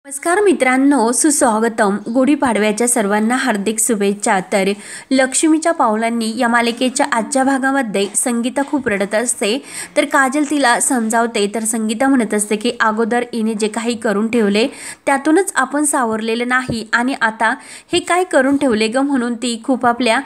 नमस्कार मित्रांनो, सुस्वागतम. गुढीपाडव्याच्या सर्वांना हार्दिक शुभेच्छा. तर लक्ष्मीच्या पावलांनी या मालिकेच्या आजच्या भागामध्ये संगीता खूप रडत असते. तर काजल तिला समजावते. तर संगीता म्हणत असते की अगोदर हिने जे काही करून ठेवले त्यातूनच आपण सावरलेलं नाही आणि आता हे काय करून ठेवले ग, म्हणून ती खूप आपल्या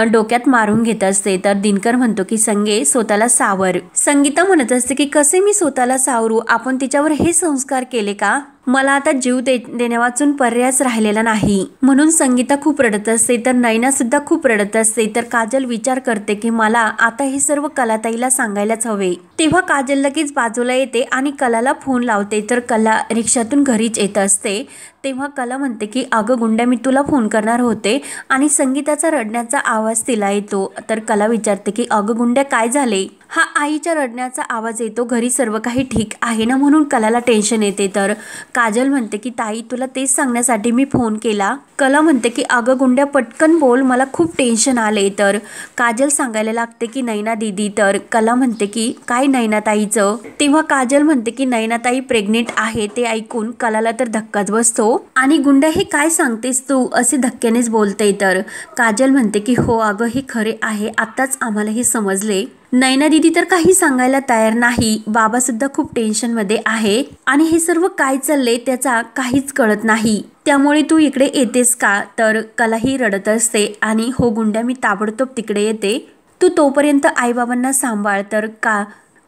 डोक्यात मारून घेत असते. तर दिनकर म्हणतो की संगे स्वतःला सावर. संगीता म्हणत असते की कसे मी स्वतःला सावरू, आपण तिच्यावर हे संस्कार केले का, मला आता जीव देण्यावाचून पर्यायच राहिलेला नाही, म्हणून संगीता खूप रडत असते. तर नैना सुद्धा खूप रडत असते. तर काजल विचार करते की मला आता हे सर्व कलाताईला सांगायलाच हवे. तेव्हा काजल लगेच बाजूला येते आणि कलाला फोन लावते. तर कला रिक्षातून घरीच येत असते. तेव्हा कला म्हणते की अगं गुंड्या, मी तुला फोन करणार होते, आणि संगीताचा रडण्याचा आवाज तिला येतो. तर कला विचारते की अगं गुंड्या, काय झाले. हा आईच्या रडण्याचा आवाज येतो, घरी सर्व काही ठीक आहे ना, म्हणून कलाला टेन्शन येते. तर काजल म्हणते की ताई, तुला तेच सांगण्यासाठी मी फोन केला. कला म्हणते की अगं गुंड्या, पटकन बोल, मला खूप टेन्शन आले. तर काजल सांगायला लागते की नैना दीदी. तर कला म्हणते की काय नैनाताईचं. तेव्हा काजल म्हणते की नैनाताई प्रेग्नेंट आहे. ते ऐकून कलाला तर धक्काच बसतो आणि गुंड्या, हे काय सांगतेस तू, असे धक्क्यानेच बोलते. तर काजल म्हणते की हो अगं, हे खरे आहे, आताच आम्हाला हे समजले. नैना दीदी तर काही सांगायला तयार नाही. बाबा सुद्धा खूप टेन्शन मध्ये आहे आणि हे सर्व काय चालले त्याचा काहीच कळत नाही. त्यामुळे तू इकडे येतेस का. तर कलाही रडत असते आणि हो गुंड्या, मी ताबडतोब तिकडे येते, तू तोपर्यंत आईबाबांना सांभाळ. तर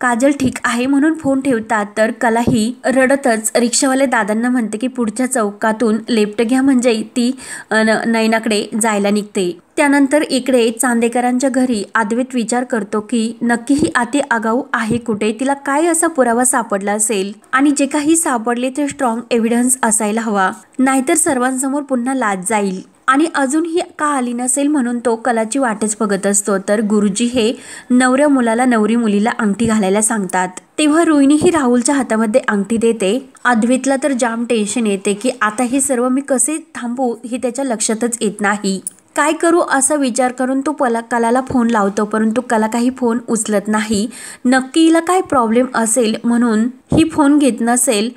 काजल ठीक आहे म्हणून फोन ठेवतात. तर कलाही रडतच रिक्षावाले दादांना म्हणते की पुढच्या चौकातून लेफ्ट घ्या, म्हणजे ती नैनाकडे जायला निघते. त्यानंतर इकडे चांदेकरांच्या घरी अद्वैत विचार करतो की नक्की ही अति आगाऊ आहे कुठे, तिला काय असा पुरावा सापडला असेल, आणि जे काही सापडले ते स्ट्रॉंग एव्हिडन्स असायला हवा, नाहीतर सर्वांसमोर पुन्हा लाज जाईल. आणि अजूनही का आली नसेल म्हणून तो कलाची वाटच बघत असतो. तर गुरुजी हे नवऱ्या मुलाला नवरी मुलीला अंगठी घालायला सांगतात. तेव्हा रोहिणी ही राहुलच्या हातामध्ये अंगठी देते. अद्वैतला तर जाम टेन्शन येते की आता हे सर्व मी कसे थांबू, हे त्याच्या लक्षातच येत नाही. काय करू असा विचार करून तो कलाला फोन लावतो, परंतु कला काही फोन उचलत नाही. नक्की हिला काय प्रॉब्लेम असेल म्हणून ही फोन घेत नसेल.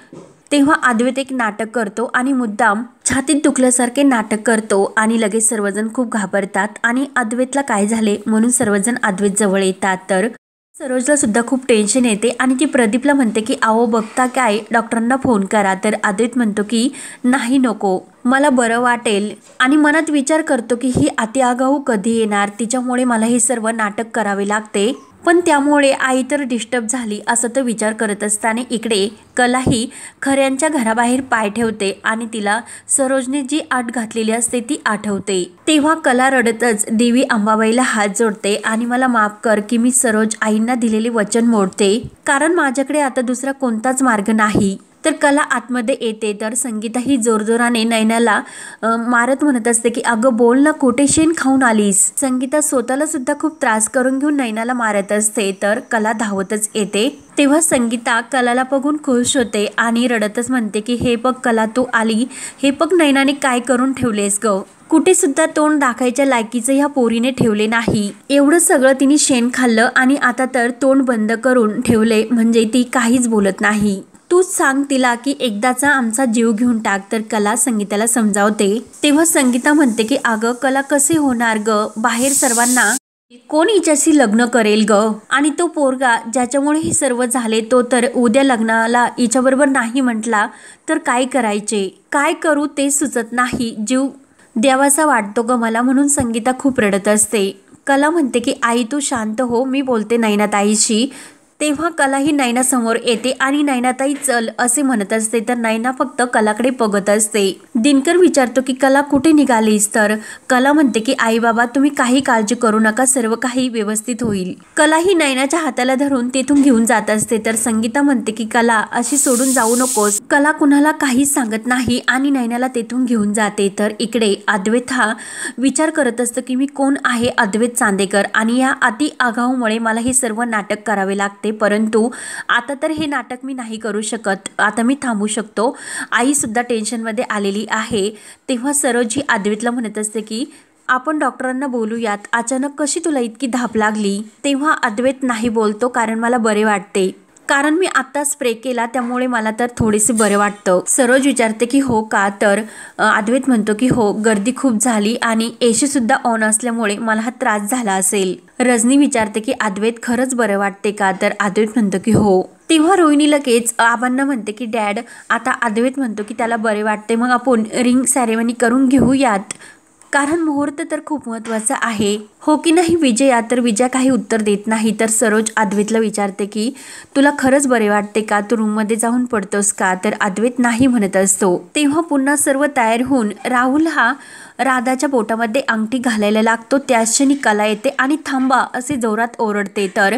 तेव्हा अद्वैत एक नाटक करतो आणि मुद्दाम छातीत दुखल्यासारखे नाटक करतो आणि लगेच सर्वजण खूप घाबरतात आणि अद्वैतला काय झाले म्हणून सर्वजण अद्वैत जवळ येतात. तर सरोजला सुद्धा खूप टेन्शन येते आणि ती प्रदीपला म्हणते की आओ बघता काय, डॉक्टरांना फोन करा. तर अद्वैत म्हणतो की नाही नको, मला बरं वाटेल, आणि मनात विचार करतो की ही अति आगाऊ कधी येणार, तिच्यामुळे मला हे सर्व नाटक करावे लागते, पण त्यामुळे आई तर डिस्टर्ब झाली असं तो विचार करत असताना इकडे कलाही खऱ्यांच्या घराबाहेर पाय ठेवते आणि तिला सरोजने जी आठ घातलेली असते ती आठवते. तेव्हा कला रडतच देवी अंबाबाईला हात जोडते आणि मला माफ कर की मी सरोज आईंना दिलेले वचन मोडते, कारण माझ्याकडे आता दुसरा कोणताच मार्ग नाही. तर कला आतमध्ये येते. तर संगीता ही जोरजोराने नैनाला मारत म्हणत असते की अगं बोल ना, कुठे शेण खाऊन आलीस. संगीता स्वतःला सुद्धा खूप त्रास करून घेऊन नैनाला मारत असते. तर कला धावतच येते. तेव्हा संगीता कलाला बघून खुश होते आणि रडतच म्हणते की हे बघ कला, तू आली, हे बघ नैनाने काय करून ठेवलेस ग, कुठे सुद्धा तोंड दाखायच्या लायकीचं ह्या पोरीने ठेवले नाही. एवढं सगळं तिने शेण खाल्लं आणि आता तर तोंड बंद करून ठेवले, म्हणजे ती काहीच बोलत नाही. तूच सांग तिला की एकदाचा आमचा जीव घेऊन टाक. तर कला संगीताला समजावते. तेव्हा संगीता म्हणते की अगं कला, कसे होणार ग, बाहेर सर्वांना कोण हिच्याशी लग्न करेल ग, आणि तो पोरगा ज्याच्यामुळे हे सर्व झाले तो तर उद्या लग्नाला हिच्याबरोबर नाही म्हटला तर काय करायचे, काय करू ते सुचत नाही, जीव द्यावासा वाटतो ग मला, म्हणून संगीता खूप रडत असते. कला म्हणते की आई तू शांत हो, मी बोलते नैनाताईशी. तेव्हा कला ही नैना समोर येते आणि नैनाताई चल असे म्हणत असते. तर नैना फक्त कलाकडे बघत असते. दिनकर विचारतो की कला कुठे निघालीस. तर कला म्हणते की आई बाबा तुम्ही काही काळजी करू नका, सर्व काही व्यवस्थित होईल. कला ही नैनाच्या हाताला धरून तेथून घेऊन जात असते. तर संगीता म्हणते की कला अशी सोडून जाऊ नकोस. कला कुणाला काहीच सांगत नाही आणि नैनाला तेथून घेऊन जाते. तर इकडे अद्वैत हा विचार करत असतो की मी कोण आहे, अद्वैत चांदेकर, आणि या अति आगाऊमुळे मला हे सर्व नाटक करावे लागते, परंतु आता तर हे नाटक मी नाही करू शकत, आता मी थांबू शकतो. आई सुद्धा टेन्शन मध्ये आलेली आहे. तेव्हा सरोज ही अद्वैतला म्हणत असते की आपण डॉक्टरांना बोलूयात, अचानक कशी तुला इतकी धाप लागली. तेव्हा अद्वैत नाही बोलतो कारण मला बरे वाटते. कारण मी आता स्प्रे केला त्यामुळे मला तर थोडेसे बरे वाटतं. सरोज विचारते की हो का? तर अद्वैत म्हणतो की हो, गर्दी खूप झाली आणि एसी सुद्धा ऑन असल्यामुळे मला हा त्रास झाला असेल. रजनी विचारते की अद्वैत खरंच बरं वाटते का? तर अद्वैत म्हणतो की हो. तेव्हा रोहिणी लगेच आबांना म्हणते की डॅड, आता अद्वैत म्हणतो की त्याला बरे वाटते, मग आपण रिंग सेरेमनी करून घेऊयात, कारण मुहूर्त तर खूप महत्त्वाचा आहे, हो की नाही विजया? तर विजया काही उत्तर देत नाही. तर सरोज अद्वैतला विचारते की तुला खरंच बरे वाटते का? तू रूममध्ये जाऊन पडतोस का? तर अद्वैत नाही म्हणत असतो. तेव्हा पुन्हा सर्व तयार होऊन राहुल हा राधाच्या बोटामध्ये अंगठी घालायला लागतो. त्याच क्षणी कला येते आणि थांबा असे जोरात ओरडते. तर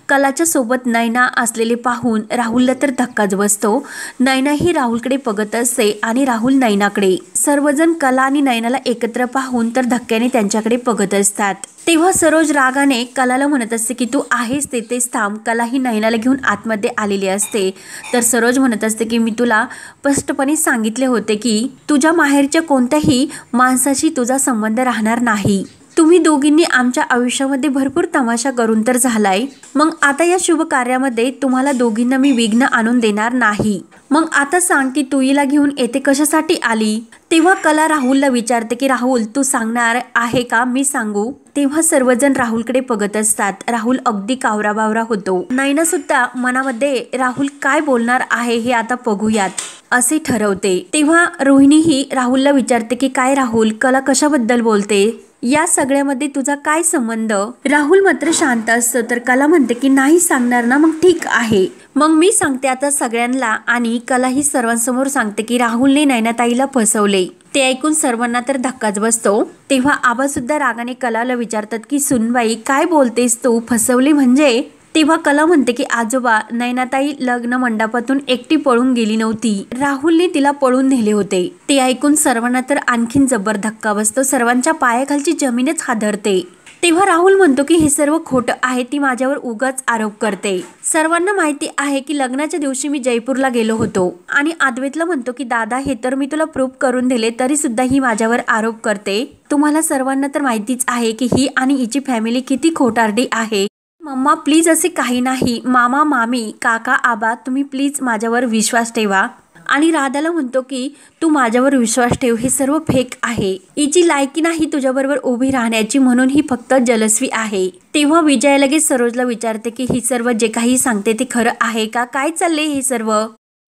कलाच्या सोबत नैना असलेले पाहून राहुलला तर धक्काच बसतो. नैना ही राहुलकडे बघत असते आणि राहुल नैनाकडे. सर्वजण कला आणि नैनाला एकत्र पाहून तर धक्क्याने त्यांच्याकडे बघत असतात. तेव्हा सरोज रागाने कलाला म्हणत असते की तू आहेस तेथेच थांब. कला ही नैनाला घेऊन आतमध्ये आलेली असते. तर सरोज म्हणत असते की मी तुला स्पष्टपणे सांगितले होते की तुझ्या माहेरच्या कोणत्याही माणसाशी तुझा संबंध राहणार नाही. तुम्ही दोघींनी आमच्या आयुष्यामध्ये भरपूर तमाशा करून तर झालाय, मग आता या शुभ कार्यामध्ये तुम्हाला दोघींना मी विघ्न आणून देणार नाही. मग आता सांग की तू हिला घेऊन येथे कशासाठी आली? तेव्हा कला राहुलला विचारते की राहुल, तू सांगणार आहे का मी सांगू? तेव्हा सर्वजण राहुलकडे बघत असतात. राहुल अगदी कावराबावरा होतो. नैना सुद्धा मनामध्ये राहुल काय बोलणार आहे हे आता बघूयात असे ठरवते. तेव्हा रोहिणीही राहुलला विचारते की काय राहुल, कला कशाबद्दल बोलते? या सगळ्यामध्ये तुझा काय संबंध? राहुल मात्र शांत असतो. तर कला म्हणते की नाही सांगणार ना, मग ठीक आहे, मग मी सांगते आता सगळ्यांना. आणि कला ही सर्वांसमोर सांगते की राहुलने नैनाताईला फसवले. ते ऐकून सर्वांना तर धक्काच बसतो. तेव्हा आबा सुद्धा रागाने कलाला विचारतात की सुनबाई काय बोलतेस तू, फसवले म्हणजे? तेव्हा कला म्हणते की आजोबा, नैनाताई लग्न मंडपातून एकटी पळून गेली नव्हती, राहुलने तिला पळून नेले होते. ते ऐकून सर्वांना तर आणखीन जबर धक्का बसतो. सर्वांच्या पायाखालची जमीनच हादरते. तेव्हा राहुल म्हणतो की हे सर्व खोटं आहे, ती माझ्यावर उगाच आरोप करते. सर्वांना माहिती आहे की लग्नाच्या दिवशी मी जयपूरला गेलो होतो. आणि अद्वैतला म्हणतो की दादा, हे तर मी तुला प्रूफ करून दिले, तरी सुद्धा ही माझ्यावर आरोप करते. तुम्हाला सर्वांना तर माहितीच आहे की ही आणि हिची फॅमिली किती खोटारडी आहे. मम्मा प्लीज असे काही नाही, मामा मामी काका आबा तुम्ही प्लीज माझ्यावर विश्वास ठेवा. आणि राधाला म्हणतो की तू माझ्यावर विश्वास ठेव, हे सर्व फेक आहे, हिची लायकी नाही तुझ्याबरोबर उभी राहण्याची, म्हणून ही फक्त जलस्वी आहे. तेव्हा विजया लगेच सरोजला विचारते की ही सर्व जे काही सांगते ते खरं आहे का? काय चालले हे सर्व?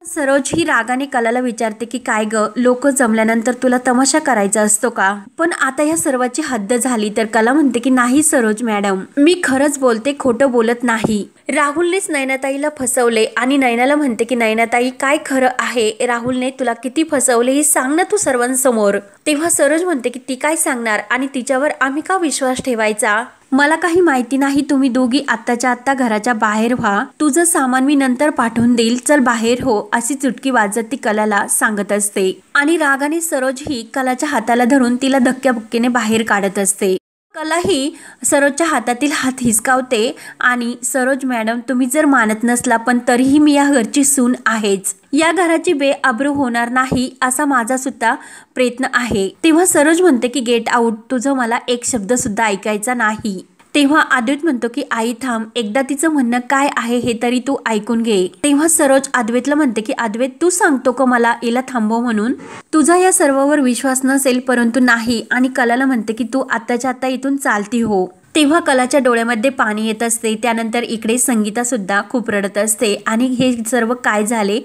सरोज ही रागाने कलाला विचारते की काय ग, लोक जमल्यानंतर तुला तमाशा करायचा असतो का? पण आता या सर्वाची हद्द झाली. तर कला म्हणते की नाही सरोज मॅडम, मी खरंच बोलते, खोटं बोलत नाही. राहुलनेच नैनाताईला फसवले. आणि नैनाला म्हणते की नैनाताई काय खरं आहे, राहुलने तुला किती फसवले हे सांग ना तू सर्वांसमोर. तेव्हा सरोज म्हणते की ती काय सांगणार आणि तिच्यावर आम्ही का विश्वास ठेवायचा? मला काही माहिती नाही, तुम्ही दोघी आत्ताच्या आत्ता घराच्या बाहेर व्हा, तुझं सामान मी नंतर पाठवून देईल, चल बाहेर हो, अशी चुटकी वाजत ती कलाला सांगत असते. आणि रागाने सरोज ही कलाच्या हाताला धरून तिला धक्क्याबुक्कीने बाहेर काढत असते. कला ही सरोजच्या हातातील हात हिसकावते आणि सरोज मॅडम, तुम्ही जर मानत नसला पण तरीही मी या घरची सून आहेच, या घराची बेअब्रू होणार नाही असा माझा सुद्धा प्रयत्न आहे. तेव्हा सरोज म्हणते की गेट आउट, तुझं मला एक शब्द सुद्धा ऐकायचा नाही. तेव्हा अद्वैत म्हणतो की आई थांब, एकदा तिचं म्हणणं काय आहे हे तरी तू ऐकून घे. तेव्हा सरोज अद्वैतला म्हणते की अद्वैत तू सांगतो का मला हिला थांबव म्हणून? तुझा या सर्वावर विश्वास नसेल परंतु नाही. आणि कलाला म्हणते की तू आत्ताच्या आत्ता इथून चालती हो. तेव्हा कलाच्या डोळ्यामध्ये पाणी येत असते. त्यानंतर इकडे संगीता सुद्धा खूप रडत असते. आणि हे सर्व काय झाले,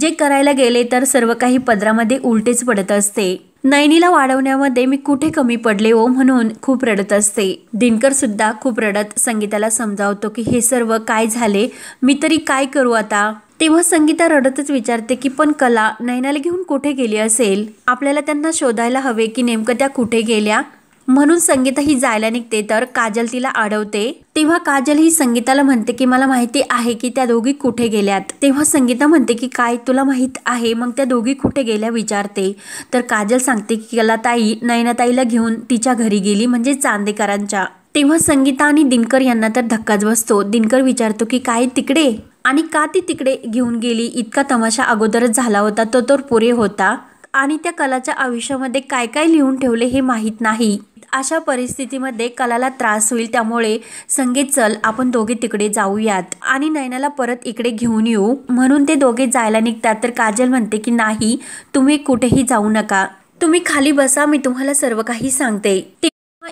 जे करायला गेले तर सर्व काही पदरामध्ये उलटेच पडत असते. नैनीला वाढवण्यामध्ये मी कुठे कमी पडले हो म्हणून खूप रडत असते. दिनकर सुद्धा खूप रडत संगीताला समजावतो की हे सर्व काय झाले, मी तरी काय करू आता? तेव्हा संगीता रडतच विचारते की पण कला नैनाला घेऊन कुठे गेली असेल, आपल्याला त्यांना शोधायला हवे की नेमकं त्या कुठे गेल्या. म्हणून संगीता ही जायला निघते तर काजल तिला अडवते. तेव्हा काजल ही संगीताला म्हणते की मला माहिती आहे की त्या दोघी कुठे गेल्यात. तेव्हा संगीता म्हणते की काय तुला माहित आहे, मग त्या दोघी कुठे गेल्या विचारते. तर काजल सांगते की कलाताई नैनाताईला घेऊन तिच्या घरी गेली, म्हणजे चांदेकरांच्या. तेव्हा संगीता आणि दिनकर यांना तर धक्काच बसतो. दिनकर विचारतो की काय तिकडे, आणि का ती तिकडे घेऊन गेली? इतका तमाशा अगोदरच झाला होता, तो तर पुरे होता, आणि त्या कलाच्या आयुष्यामध्ये काय काय लिहून ठेवले हे माहीत नाही. अशा परिस्थितीमध्ये कलाला त्रास होईल, त्यामुळे संगीत चल आपण दोघे तिकडे जाऊयात आणि नयनाला परत इकडे घेऊन येऊ म्हणून ते दोघे जायला निघतात. तर काजल म्हणते की नाही, तुम्ही कुठेही जाऊ नका, तुम्ही खाली बसा, मी तुम्हाला सर्व काही सांगते.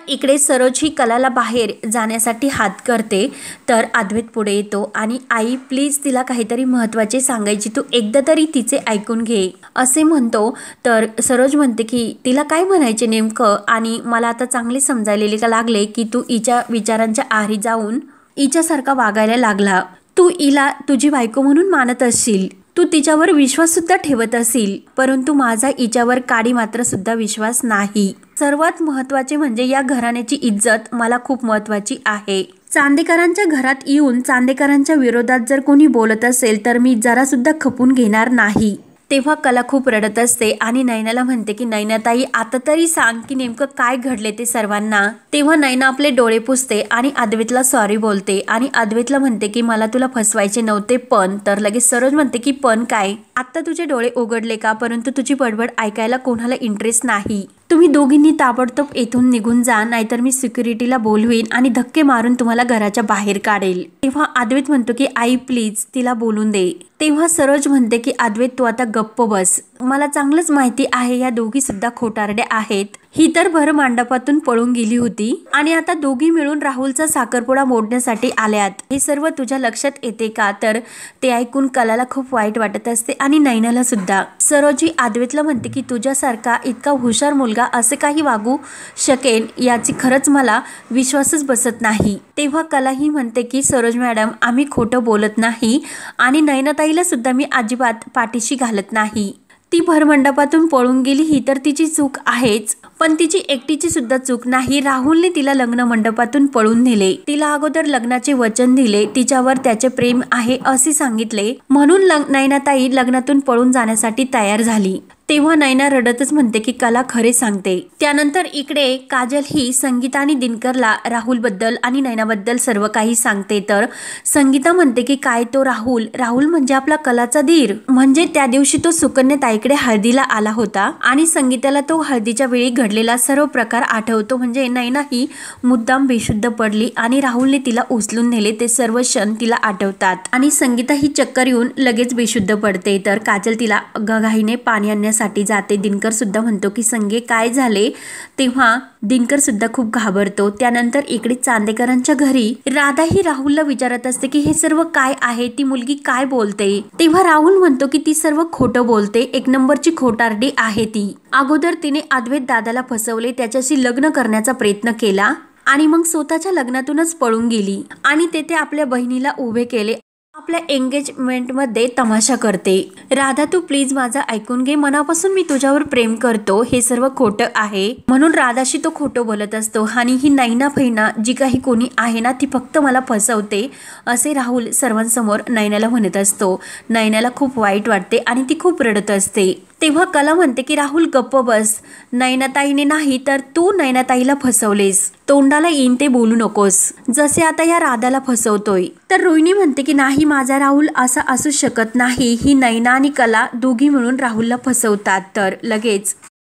इकडे सरोज ही कलाला बाहेर जाण्यासाठी हात करते. तर अद्वैत पुढे येतो आणि आई प्लीज तिला काहीतरी महत्त्वाचे सांगायची, तू एकदा तरी तिचे ऐकून घे असे म्हणतो. तर सरोज म्हणते की तिला काय म्हणायचे नेमकं, आणि मला आता चांगले समजायलेले का लागले की तू हिच्या विचारांच्या आहारी जाऊन हिच्यासारखा वागायला लागला. तू हिला तुझी बायको म्हणून मानत असशील, तू तिच्यावर विश्वास सुद्धा ठेवत असेल, परंतु माझा हिच्यावर काडी मात्र सुद्धा विश्वास नाही. सर्वात महत्त्वाचे म्हणजे या घराण्याची इज्जत मला खूप महत्त्वाची आहे. चांदेकरांच्या घरात येऊन चांदेकरांच्या विरोधात जर कोणी बोलत असेल तर मी जरा सुद्धा खपून घेणार नाही. तेव्हा कला खूप रडत असते आणि नयनाला म्हणते की नयनाताई आता तरी सांग की नेमकं काय घडले ते सर्वांना. तेव्हा नयना आपले डोळे पुसते आणि अद्वैतला सॉरी बोलते आणि अद्वैतला म्हणते की मला तुला फसवायचे नव्हते पण. तर लगेच सरोज म्हणते की पण काय, आता तुझे डोळे उघडले का, परंतु तुझी बडबड ऐकायला कोणाला इंटरेस्ट नाही. तुम्ही दोघींनी ताबडतोब येथून निघून जा, नाहीतर मी सिक्युरिटीला बोलवीन आणि धक्के मारून तुम्हाला घराच्या बाहेर काढेल. तेव्हा अद्वैत म्हणतो की आई प्लीज तिला बोलून दे. तेव्हा सरोज म्हणते की अद्वैत तू आता गप्प बस, मला चांगलंच माहिती आहे या दोघी सुद्धा खोटारड्या आहेत. ही तर भर मांडपातून पळून गेली होती आणि आता दोघी मिळून राहुलचा साखरपुडा मोडण्यासाठी आल्यात. हे सर्व तुझ्या लक्षात येते का. तर ते ऐकून कलाला खूप वाईट वाटत असते आणि नयनाला सुद्धा. सरोजी अद्वैतला म्हणते की तुझ्यासारखा इतका हुशार मुलगा असे काही वागू शकेल याची खरंच मला विश्वासच बसत नाही. तेव्हा कलाही म्हणते की सरोज मॅडम आम्ही खोटं बोलत नाही आणि नयनाताईला सुद्धा मी अजिबात पाठीशी घालत नाही. ती भरमंडपातून पळून गेली ही तर तिची चूक आहेच, पण तिची एकटीची सुद्धा चूक नाही. राहुलने तिला लग्न मंडपातून पळून नेले, तिला अगोदर लग्नाचे वचन दिले, तिच्यावर त्याचे प्रेम आहे असे सांगितले, म्हणून नयनाताई लग्नातून पळून जाण्यासाठी तयार झाली. तेव्हा नयना रडतच म्हणते की कला खरे सांगते. त्यानंतर इकडे काजल ही संगीता आणि दिनकरला राहुल बद्दल आणि नयनाबद्दल सर्व काही सांगते. तर संगीता म्हणते की काय तो राहुल म्हणजे आपला कलाचा धीर, म्हणजे त्या दिवशी तो सुकन्या ताईकडे हळदीला आला होता आणि संगीताला तो हळदीच्या वेळी घडलेला सर्व प्रकार आठवतो. म्हणजे नयना ही मुद्दाम बेशुद्ध पडली आणि राहुलने तिला उचलून नेले, ते सर्व क्षण तिला आठवतात आणि संगीता ही चक्कर येऊन लगेच बेशुद्ध पडते. तर काजल तिला घाईने पाणी साठी जाते. दिनकर सुद्धा म्हणतो की संगे काय झाले. तेव्हा दिनकर सुद्धा खूप घाबरतो. त्यानंतर इकडे चांदेकरांच्या घरी राधा ही राहुलला विचारत असते की हे सर्व काय आहे, ती मुलगी काय बोलते. तेव्हा राहुल म्हणतो की ती सर्व खोटं बोलते, एक नंबरची खोटारडी आहे ती. अगोदर तिने अद्वैत दादाला फसवले, त्याच्याशी लग्न करण्याचा प्रयत्न केला आणि मग स्वतःच्या लग्नातूनच पळून गेली आणि तेथे आपल्या बहिणीला उभे केले, आपल्या एंगेजमेंट मध्ये तमाशा करते. राधा तू प्लीज माझं ऐकून घे, मनापासून मी तुझ्यावर प्रेम करतो, हे सर्व खोटं आहे. म्हणून राधाशी तो खोटं बोलत असतो आणि ही नैना फैना जी काही कोणी आहे ना ती फक्त मला फसवते असे राहुल सर्वांसमोर नयनाला म्हणत असतो. नयनाला खूप वाईट वाटते आणि ती खूप रडत असते. तेव्हा कला म्हणते की राहुल गप्प बस, नयनाताईने नाही तर तू नयनाताईला फसवलेस, तोंडाला येईन ते बोलू नकोस, जसे आता या राधाला फसवतोय. तर रोहिणी म्हणते की नाही माझा राहुल असा असू शकत नाही, ही नयना आणि कला दोघी मिळून राहुलला फसवतात. तर लगेच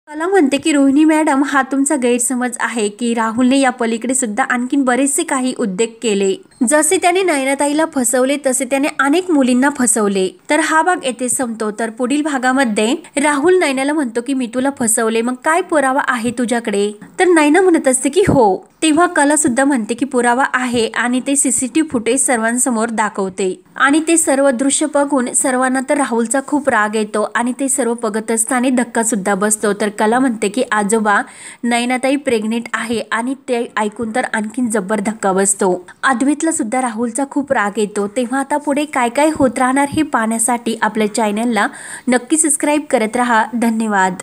कला म्हणते की रोहिणी मॅडम हा तुमचा गैरसमज आहे की राहुलने या पलीकडे सुद्धा आणखीन बरेचसे काही उद्योग केले, जसे त्याने नयनाताईला फसवले तसे त्याने अनेक मुलींना फसवले. तर हा भाग येथे संपतो. तर पुढील भागामध्ये राहुल नयनाला म्हणतो की मी तुला फसवले, मग काय पुरावा आहे तुझ्याकडे. तर नयना म्हणत असते की हो. तेव्हा कला सुद्धा म्हणते की पुरावा आहे आणि ते सीसीटीव्ही फुटेज सर्वांसमोर दाखवते आणि ते सर्व दृश्य बघून सर्वांना तर राहुलचा खूप राग येतो आणि ते सर्व बघत असताना धक्का सुद्धा बसतो. तर कला म्हणते की आजोबा नयनाताई प्रेग्नेंट आहे आणि ते ऐकून तर आणखीन जबर धक्का बसतो. अद्वैतला सुद्धा राहुलचा खूप राग येतो. तेव्हा आता पुढे काय काय होत राहणार हे पाहण्यासाठी आपल्या चॅनलला नक्की सबस्क्राईब करत राहा. धन्यवाद.